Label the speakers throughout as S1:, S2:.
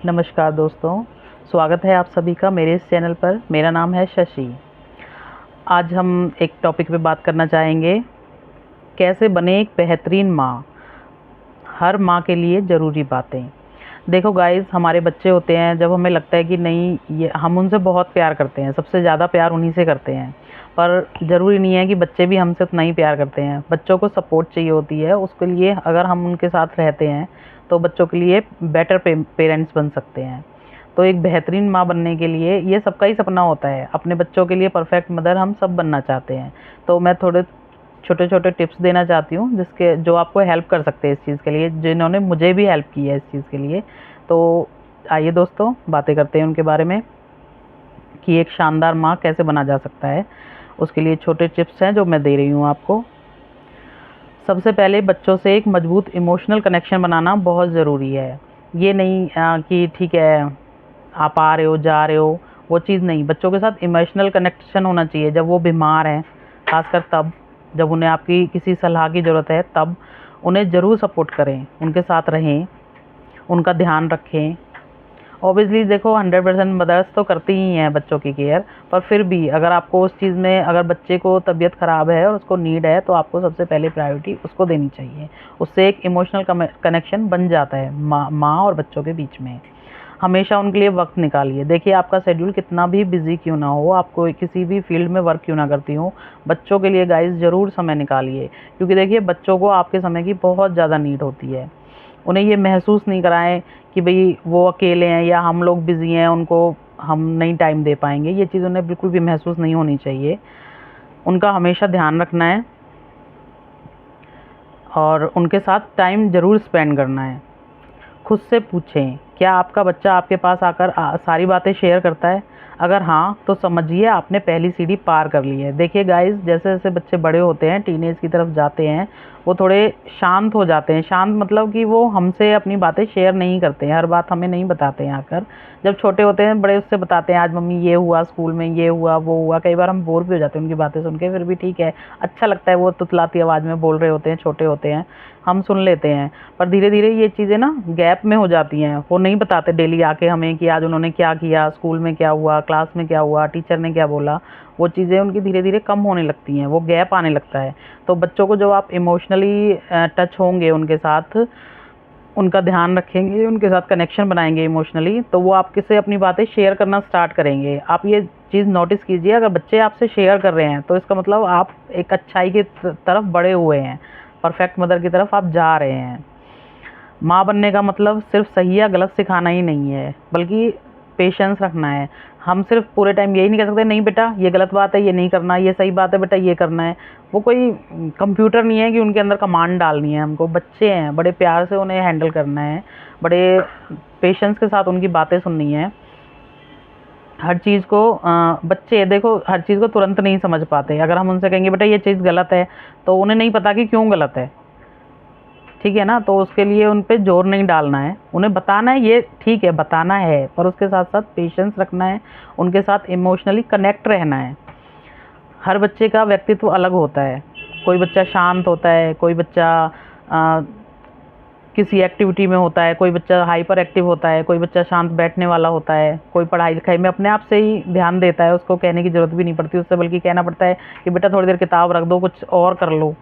S1: नमस्कार दोस्तों, स्वागत है आप सभी का मेरे इस चैनल पर। मेरा नाम है शशि। आज हम एक टॉपिक पे बात करना चाहेंगे, कैसे बने एक बेहतरीन माँ। हर माँ के लिए ज़रूरी बातें। देखो गाइस, हमारे बच्चे होते हैं, जब हमें लगता है कि नहीं, ये हम उनसे बहुत प्यार करते हैं, सबसे ज़्यादा प्यार उन्हीं से करते हैं, पर ज़रूरी नहीं है कि बच्चे भी हमसे उतना ही प्यार करते हैं। बच्चों को सपोर्ट चाहिए होती है, उसके लिए अगर हम उनके साथ रहते हैं तो बच्चों के लिए बेटर पेरेंट्स बन सकते हैं। तो एक बेहतरीन माँ बनने के लिए ये सबका ही सपना होता है, अपने बच्चों के लिए परफेक्ट मदर हम सब बनना चाहते हैं। तो मैं थोड़े छोटे छोटे टिप्स देना चाहती हूँ जिसके जो आपको हेल्प कर सकते हैं इस चीज़ के लिए, जिन्होंने मुझे भी हेल्प की है इस चीज़ के लिए। तो आइए दोस्तों, बातें करते हैं उनके बारे में कि एक शानदार माँ कैसे बना जा सकता है। उसके लिए छोटे टिप्स हैं जो मैं दे रही हूँ आपको। सबसे पहले बच्चों से एक मजबूत इमोशनल कनेक्शन बनाना बहुत ज़रूरी है। ये नहीं कि ठीक है आप आ रहे हो जा रहे हो, वो चीज़ नहीं। बच्चों के साथ इमोशनल कनेक्शन होना चाहिए। जब वो बीमार हैं, खासकर तब जब उन्हें आपकी किसी सलाह की ज़रूरत है, तब उन्हें ज़रूर सपोर्ट करें, उनके साथ रहें, उनका ध्यान रखें। ऑब्वियसली देखो, 100% मदर्स तो करती ही हैं बच्चों की केयर, पर फिर भी अगर आपको उस चीज़ में, अगर बच्चे को तबीयत ख़राब है और उसको नीड है, तो आपको सबसे पहले प्रायोरिटी उसको देनी चाहिए। उससे एक इमोशनल कनेक्शन बन जाता है माँ और बच्चों के बीच में। हमेशा उनके लिए वक्त निकालिए। देखिए, आपका शेड्यूल कितना भी बिजी क्यों ना हो, आपको किसी भी फील्ड में वर्क क्यों ना करती हो, बच्चों के लिए गाइस ज़रूर समय निकालिए। क्योंकि देखिए, बच्चों को आपके समय की बहुत ज़्यादा नीड होती है। उन्हें ये महसूस नहीं कराएं कि भाई वो अकेले हैं या हम लोग बिजी हैं, उनको हम नहीं टाइम दे पाएंगे। ये चीज़ उन्हें बिल्कुल भी महसूस नहीं होनी चाहिए। उनका हमेशा ध्यान रखना है और उनके साथ टाइम ज़रूर स्पेंड करना है। खुद से पूछें, क्या आपका बच्चा आपके पास आकर सारी बातें शेयर करता है? अगर हाँ, तो समझिए आपने पहली सीढ़ी पार कर ली है। देखिए गाइस, जैसे जैसे बच्चे बड़े होते हैं, टीनेज की तरफ जाते हैं, वो थोड़े शांत हो जाते हैं। शांत मतलब कि वो हमसे अपनी बातें शेयर नहीं करते हैं, हर बात हमें नहीं बताते हैं आकर। जब छोटे होते हैं, बड़े उससे बताते हैं, आज मम्मी ये हुआ, स्कूल में ये हुआ, वो हुआ। कई बार हम बोर भी हो जाते हैं उनकी बातें सुन के, फिर भी ठीक है, अच्छा लगता है, वो तुतलाती आवाज़ में बोल रहे होते हैं, छोटे होते हैं, हम सुन लेते हैं। पर धीरे धीरे ये चीज़ें ना गैप में हो जाती हैं। वो नहीं बताते डेली आके हमें कि आज उन्होंने क्या किया, स्कूल में क्या हुआ, क्लास में क्या हुआ, टीचर ने क्या बोला। वो चीज़ें उनकी धीरे धीरे कम होने लगती हैं, वो गैप आने लगता है। तो बच्चों को जब आप इमोशनली टच होंगे उनके साथ, उनका ध्यान रखेंगे, उनके साथ कनेक्शन बनाएंगे इमोशनली, तो वो आपके से अपनी बातें शेयर करना स्टार्ट करेंगे। आप ये चीज़ नोटिस कीजिए, अगर बच्चे आपसे शेयर कर रहे हैं तो इसका मतलब आप एक अच्छाई की तरफ बढ़े हुए हैं, परफेक्ट मदर की तरफ आप जा रहे हैं। माँ बनने का मतलब सिर्फ सही या गलत सिखाना ही नहीं है, बल्कि पेशेंस रखना है। हम सिर्फ पूरे टाइम यही नहीं कह सकते, नहीं बेटा ये गलत बात है, ये नहीं करना, ये सही बात है बेटा, ये करना है। वो कोई कंप्यूटर नहीं है कि उनके अंदर कमांड डालनी है हमको। बच्चे हैं, बड़े प्यार से उन्हें हैंडल करना है, बड़े पेशेंस के साथ उनकी बातें सुननी है। हर चीज़ को बच्चे देखो, हर चीज़ को तुरंत नहीं समझ पाते। अगर हम उनसे कहेंगे बेटा ये चीज़ गलत है, तो उन्हें नहीं पता कि क्यों गलत है, ठीक है ना। तो उसके लिए उन पे जोर नहीं डालना है, उन्हें बताना है ये ठीक है, बताना है, पर उसके साथ साथ पेशेंस रखना है, उनके साथ इमोशनली कनेक्ट रहना है। हर बच्चे का व्यक्तित्व अलग होता है। कोई बच्चा शांत होता है, कोई बच्चा आ, किसी एक्टिविटी में होता है, कोई बच्चा हाइपर एक्टिव होता है, कोई बच्चा शांत बैठने वाला होता है, कोई पढ़ाई लिखाई में अपने आप से ही ध्यान देता है, उसको कहने की ज़रूरत भी नहीं पड़ती उससे, बल्कि कहना पड़ता है कि बेटा थोड़ी देर किताब रख दो, कुछ और कर लो।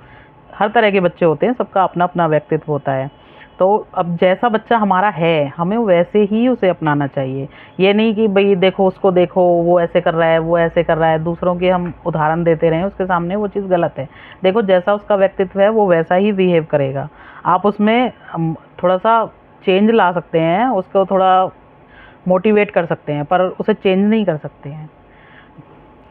S1: हर तरह के बच्चे होते हैं, सबका अपना अपना व्यक्तित्व होता है। तो अब जैसा बच्चा हमारा है, हमें वैसे ही उसे अपनाना चाहिए। ये नहीं कि भाई देखो उसको, देखो वो ऐसे कर रहा है, वो ऐसे कर रहा है, दूसरों के हम उदाहरण देते रहें उसके सामने, वो चीज़ गलत है। देखो, जैसा उसका व्यक्तित्व है वो वैसा ही बिहेव करेगा। आप उसमें थोड़ा सा चेंज ला सकते हैं, उसको थोड़ा मोटिवेट कर सकते हैं, पर उसे चेंज नहीं कर सकते हैं।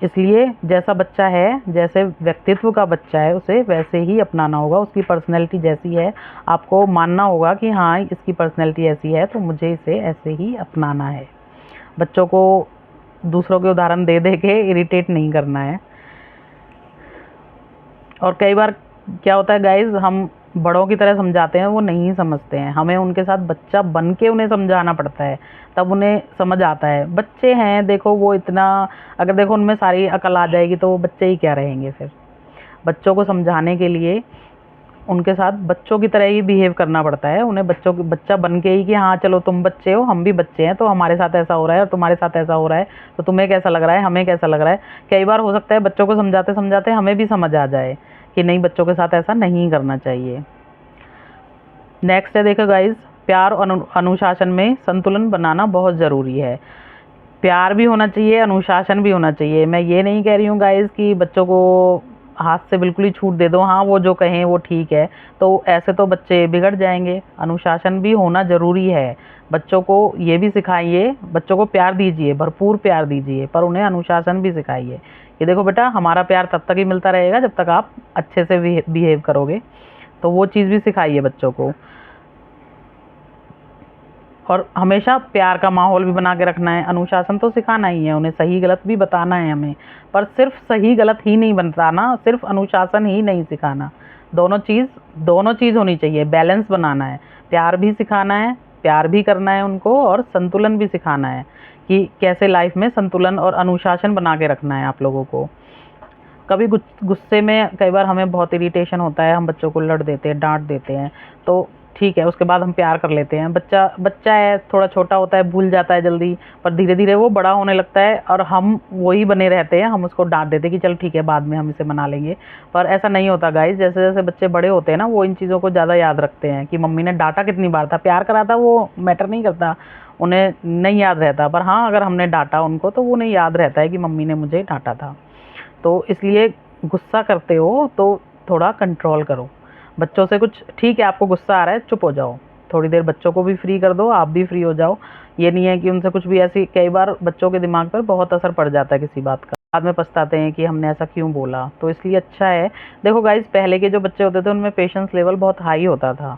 S1: इसलिए जैसा बच्चा है, जैसे व्यक्तित्व का बच्चा है, उसे वैसे ही अपनाना होगा। उसकी पर्सनैलिटी जैसी है, आपको मानना होगा कि हाँ इसकी पर्सनैलिटी ऐसी है, तो मुझे इसे ऐसे ही अपनाना है। बच्चों को दूसरों के उदाहरण दे दे के इरिटेट नहीं करना है। और कई बार क्या होता है गाइज, हम बड़ों की तरह समझाते हैं, वो नहीं समझते हैं। हमें उनके साथ बच्चा बन के उन्हें समझाना पड़ता है, तब उन्हें समझ आता है। बच्चे हैं देखो, वो इतना, अगर देखो उनमें सारी अकल आ जाएगी तो वो बच्चे ही क्या रहेंगे फिर। बच्चों को समझाने के लिए उनके साथ बच्चों की तरह ही बिहेव करना पड़ता है उन्हें, बच्चा बन के ही कि हाँ चलो तुम बच्चे हो, हम भी बच्चे हैं, तो हमारे साथ ऐसा हो रहा है और तुम्हारे साथ ऐसा हो रहा है, तो तुम्हें कैसा लग रहा है, हमें कैसा लग रहा है। कई बार हो सकता है बच्चों को समझाते समझाते हमें भी समझ आ जाए कि नहीं, बच्चों के साथ ऐसा नहीं करना चाहिए। नेक्स्ट है, देखो गाइज, प्यार और अनुशासन में संतुलन बनाना बहुत ज़रूरी है। प्यार भी होना चाहिए, अनुशासन भी होना चाहिए। मैं ये नहीं कह रही हूँ गाइज कि बच्चों को हाथ से बिल्कुल ही छूट दे दो, हाँ वो जो कहें वो ठीक है, तो ऐसे तो बच्चे बिगड़ जाएंगे। अनुशासन भी होना ज़रूरी है। बच्चों को ये भी सिखाइए, बच्चों को प्यार दीजिए, भरपूर प्यार दीजिए, पर उन्हें अनुशासन भी सिखाइए कि देखो बेटा, हमारा प्यार तब तक ही मिलता रहेगा जब तक आप अच्छे से बिहेव करोगे, तो वो चीज़ भी सिखाइए बच्चों को। और हमेशा प्यार का माहौल भी बना के रखना है। अनुशासन तो सिखाना ही है, उन्हें सही गलत भी बताना है हमें, पर सिर्फ सही गलत ही नहीं बताना, सिर्फ अनुशासन ही नहीं सिखाना। दोनों चीज़ होनी चाहिए, बैलेंस बनाना है। प्यार भी सिखाना है, प्यार भी करना है उनको, और संतुलन भी सिखाना है कि कैसे लाइफ में संतुलन और अनुशासन बना के रखना है आप लोगों को। कभी गुस्से में कई बार हमें बहुत इरिटेशन होता है, हम बच्चों को लड़ देते हैं, डांट देते हैं, तो ठीक है, उसके बाद हम प्यार कर लेते हैं। बच्चा बच्चा है, थोड़ा छोटा होता है, भूल जाता है जल्दी, पर धीरे धीरे वो बड़ा होने लगता है और हम वही बने रहते हैं, हम उसको डांट देते हैं कि चल ठीक है, बाद में हम इसे मना लेंगे। पर ऐसा नहीं होता गाइज। जैसे जैसे बच्चे बड़े होते हैं ना, वो इन चीज़ों को ज़्यादा याद रखते हैं कि मम्मी ने डांटा कितनी बार था। प्यार करा था वो मैटर नहीं करता, उन्हें नहीं याद रहता, पर हाँ अगर हमने डांटा उनको तो उन्हें याद रहता है कि मम्मी ने मुझे डांटा था। तो इसलिए गुस्सा करते हो तो थोड़ा कंट्रोल करो। बच्चों से कुछ, ठीक है आपको गुस्सा आ रहा है, चुप हो जाओ, थोड़ी देर बच्चों को भी फ्री कर दो, आप भी फ्री हो जाओ। ये नहीं है कि उनसे कुछ भी ऐसी, कई बार बच्चों के दिमाग पर बहुत असर पड़ जाता है किसी बात का, बाद में पछताते हैं कि हमने ऐसा क्यों बोला। तो इसलिए अच्छा है, देखो गाइज, पहले के जो बच्चे होते थे उनमें पेशेंस लेवल बहुत हाई होता था।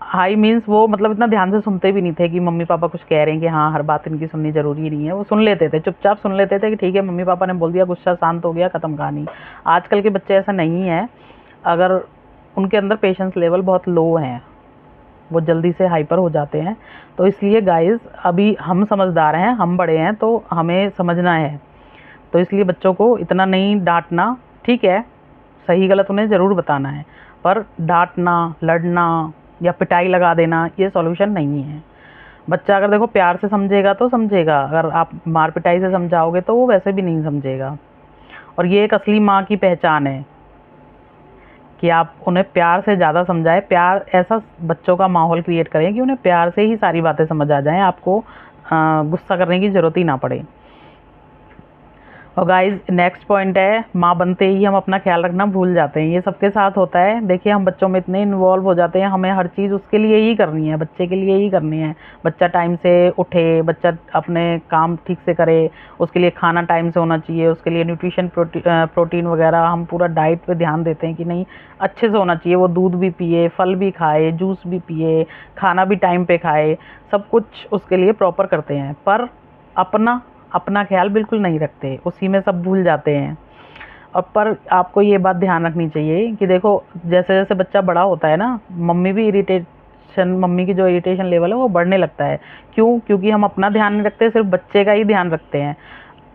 S1: हाई मीन्स वो मतलब इतना ध्यान से सुनते भी नहीं थे कि मम्मी पापा कुछ कह रहे हैं कि हाँ हर बात इनकी सुननी ज़रूरी नहीं है। वो सुन लेते थे, चुपचाप सुन लेते थे कि ठीक है मम्मी पापा ने बोल दिया, गुस्सा शांत हो गया, ख़त्म कहानी। आजकल के बच्चे ऐसा नहीं है, अगर उनके अंदर पेशेंस लेवल बहुत लो है, वो जल्दी से हाइपर हो जाते हैं। तो इसलिए गाइस, अभी हम समझदार हैं, हम बड़े हैं, तो हमें समझना है। तो इसलिए बच्चों को इतना नहीं डांटना, ठीक है, सही गलत उन्हें ज़रूर बताना है, पर डांटना, लड़ना या पिटाई लगा देना ये सॉल्यूशन नहीं है। बच्चा अगर देखो प्यार से समझेगा तो समझेगा, अगर आप मार पिटाई से समझाओगे तो वो वैसे भी नहीं समझेगा। और ये एक असली माँ की पहचान है कि आप उन्हें प्यार से ज़्यादा समझाएं, प्यार ऐसा बच्चों का माहौल क्रिएट करें कि उन्हें प्यार से ही सारी बातें समझ आ जाएं, आपको गुस्सा करने की ज़रूरत ही ना पड़े। और गाइज, नेक्स्ट पॉइंट है, माँ बनते ही हम अपना ख्याल रखना भूल जाते हैं। ये सबके साथ होता है। देखिए, हम बच्चों में इतने इन्वॉल्व हो जाते हैं, हमें हर चीज़ उसके लिए ही करनी है, बच्चे के लिए ही करनी है। बच्चा टाइम से उठे, बच्चा अपने काम ठीक से करे, उसके लिए खाना टाइम से होना चाहिए, उसके लिए न्यूट्रिशन प्रोटीन वगैरह, हम पूरा डाइट पे ध्यान देते हैं कि नहीं अच्छे से होना चाहिए। वो दूध भी पिए, फल भी खाए, जूस भी पिए, खाना भी टाइम पे खाए, सब कुछ उसके लिए प्रॉपर करते हैं, पर अपना ख्याल बिल्कुल नहीं रखते, उसी में सब भूल जाते हैं। और पर आपको ये बात ध्यान रखनी चाहिए कि देखो, जैसे जैसे बच्चा बड़ा होता है ना, मम्मी की जो इरिटेशन लेवल है वो बढ़ने लगता है। क्यों? क्योंकि हम अपना ध्यान नहीं रखते, सिर्फ बच्चे का ही ध्यान रखते हैं।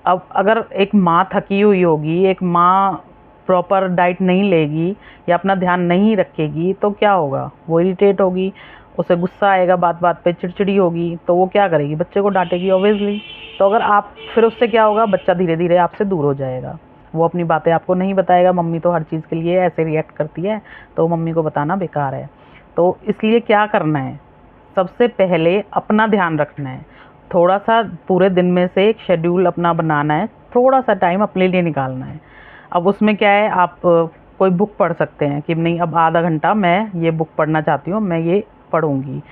S1: अब अगर एक माँ थकी हुई होगी, एक माँ प्रॉपर डाइट नहीं लेगी या अपना ध्यान नहीं रखेगी, तो क्या होगा? वो इरिटेट होगी, उसे गुस्सा आएगा, बात बात पे चिड़चिड़ी होगी, तो वो क्या करेगी? बच्चे को डांटेगी ऑब्वियसली। तो अगर आप, फिर उससे क्या होगा? बच्चा धीरे धीरे आपसे दूर हो जाएगा, वो अपनी बातें आपको नहीं बताएगा। मम्मी तो हर चीज़ के लिए ऐसे रिएक्ट करती है, तो मम्मी को बताना बेकार है। तो इसलिए क्या करना है? सबसे पहले अपना ध्यान रखना है। थोड़ा सा पूरे दिन में से एक शेड्यूल अपना बनाना है, थोड़ा सा टाइम अपने लिए निकालना है। अब उसमें क्या है, आप कोई बुक पढ़ सकते हैं कि नहीं, अब आधा घंटा मैं ये बुक पढ़ना चाहती हूँ, मैं ये पढ़ूंगी।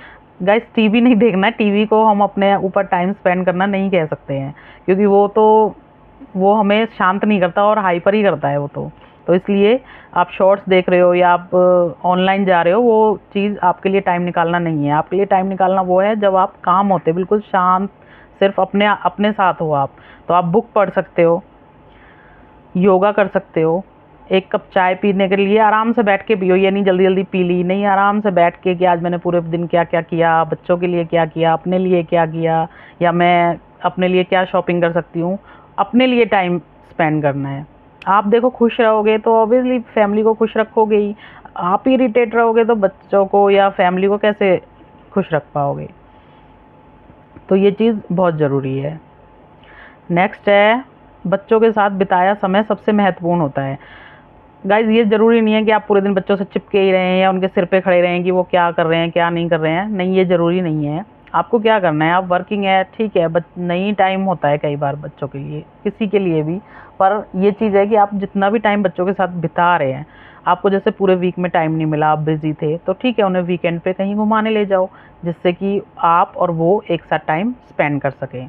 S1: गाइस, टीवी नहीं देखना है, टीवी को हम अपने ऊपर टाइम स्पेंड करना नहीं कह सकते हैं, क्योंकि वो हमें शांत नहीं करता और हाइपर ही करता है वो तो इसलिए आप शॉर्ट्स देख रहे हो या आप ऑनलाइन जा रहे हो, वो चीज़ आपके लिए टाइम निकालना नहीं है। आपके लिए टाइम निकालना वो है जब आप काम होते बिल्कुल शांत, सिर्फ अपने साथ हो आप। तो आप बुक पढ़ सकते हो, योगा कर सकते हो, एक कप चाय पीने के लिए आराम से बैठ के पियो, ये नहीं जल्दी जल्दी पी ली, नहीं, आराम से बैठ के कि आज मैंने पूरे दिन क्या क्या किया, बच्चों के लिए क्या किया, अपने लिए क्या किया, या मैं अपने लिए क्या शॉपिंग कर सकती हूँ। अपने लिए टाइम स्पेंड करना है। आप देखो खुश रहोगे तो ऑब्वियसली फैमिली को खुश रखोगे ही। आप ही इरिटेट रहोगे तो बच्चों को या फैमिली को कैसे खुश रख पाओगे। तो ये चीज़ बहुत ज़रूरी है। नेक्स्ट है, बच्चों के साथ बिताया समय सबसे महत्वपूर्ण होता है। गाइज़ ये ज़रूरी नहीं है कि आप पूरे दिन बच्चों से चिपके ही रहें या उनके सिर पे खड़े रहें कि वो क्या कर रहे हैं क्या नहीं कर रहे हैं। नहीं, ये ज़रूरी नहीं है। आपको क्या करना है, आप वर्किंग है ठीक है, नहीं टाइम होता है कई बार बच्चों के लिए, किसी के लिए भी। पर ये चीज़ है कि आप जितना भी टाइम बच्चों के साथ बिता रहे हैं, आपको जैसे पूरे वीक में टाइम नहीं मिला, आप बिज़ी थे, तो ठीक है उन्हें वीकेंड पे कहीं घुमाने ले जाओ, जिससे कि आप और वो एक साथ टाइम स्पेंड कर सकें।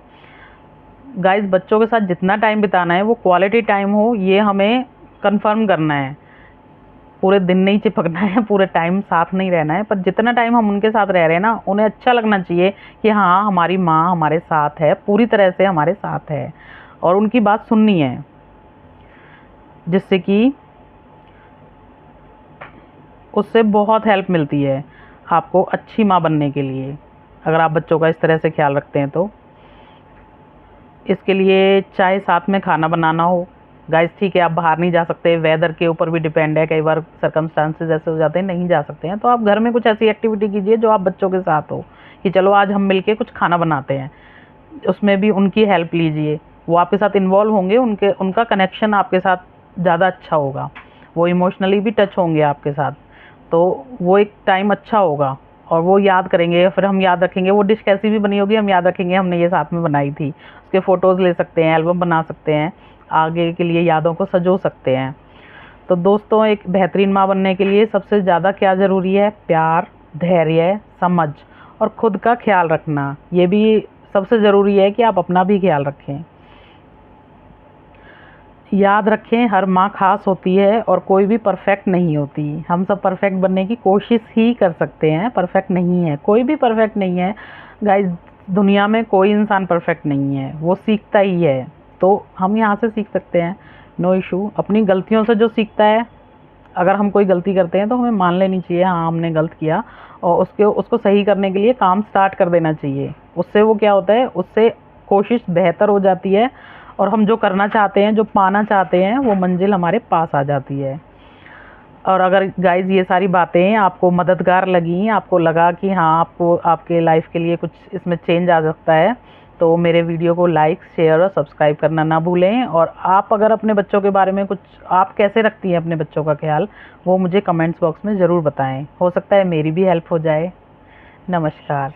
S1: गाइज़ बच्चों के साथ जितना टाइम बिताना है वो क्वालिटी टाइम हो, ये हमें कंफर्म करना है। पूरे दिन नहीं चिपकना है, पूरे टाइम साथ नहीं रहना है, पर जितना टाइम हम उनके साथ रह रहे हैं ना, उन्हें अच्छा लगना चाहिए कि हाँ हमारी माँ हमारे साथ है, पूरी तरह से हमारे साथ है, और उनकी बात सुननी है, जिससे कि उससे बहुत हेल्प मिलती है आपको अच्छी माँ बनने के लिए, अगर आप बच्चों का इस तरह से ख्याल रखते हैं तो। इसके लिए चाहे साथ में खाना बनाना हो, गाइस ठीक है आप बाहर नहीं जा सकते, वेदर के ऊपर भी डिपेंड है, कई बार सर्कमस्टांसेस ऐसे हो जाते हैं नहीं जा सकते हैं, तो आप घर में कुछ ऐसी एक्टिविटी कीजिए जो आप बच्चों के साथ हो, कि चलो आज हम मिलके कुछ खाना बनाते हैं, उसमें भी उनकी हेल्प लीजिए, वो आपके साथ इन्वॉल्व होंगे, उनका कनेक्शन आपके साथ ज़्यादा अच्छा होगा, वो इमोशनली भी टच होंगे आपके साथ, तो वो एक टाइम अच्छा होगा, और वो याद करेंगे, फिर हम याद रखेंगे वो डिश कैसी भी बनी होगी, हम याद रखेंगे हमने ये साथ में बनाई थी, उसके फ़ोटोज़ ले सकते हैं, एल्बम बना सकते हैं, आगे के लिए यादों को संजो सकते हैं। तो दोस्तों एक बेहतरीन माँ बनने के लिए सबसे ज़्यादा क्या ज़रूरी है, प्यार, धैर्य, समझ और खुद का ख्याल रखना। ये भी सबसे ज़रूरी है कि आप अपना भी ख्याल रखें। याद रखें हर माँ खास होती है और कोई भी परफेक्ट नहीं होती। हम सब परफेक्ट बनने की कोशिश ही कर सकते हैं, परफेक्ट नहीं है, कोई भी परफेक्ट नहीं है गाइस। दुनिया में कोई इंसान परफेक्ट नहीं है, वो सीखता ही है, तो हम यहाँ से सीख सकते हैं, नो इशू। अपनी गलतियों से जो सीखता है, अगर हम कोई गलती करते हैं तो हमें मान लेनी चाहिए हाँ हमने गलत किया, और उसको सही करने के लिए काम स्टार्ट कर देना चाहिए। उससे वो क्या होता है, उससे कोशिश बेहतर हो जाती है, और हम जो करना चाहते हैं, जो पाना चाहते हैं, वो मंजिल हमारे पास आ जाती है। और अगर गाइज़ ये सारी बातें आपको मददगार लगी, आपको लगा कि हाँ आपको आपके लाइफ के लिए कुछ इसमें चेंज आ सकता है, तो मेरे वीडियो को लाइक, शेयर और सब्सक्राइब करना ना भूलें। और आप अगर अपने बच्चों के बारे में कुछ, आप कैसे रखती हैं अपने बच्चों का ख्याल, वो मुझे कमेंट्स बॉक्स में ज़रूर बताएं, हो सकता है मेरी भी हेल्प हो जाए। नमस्कार।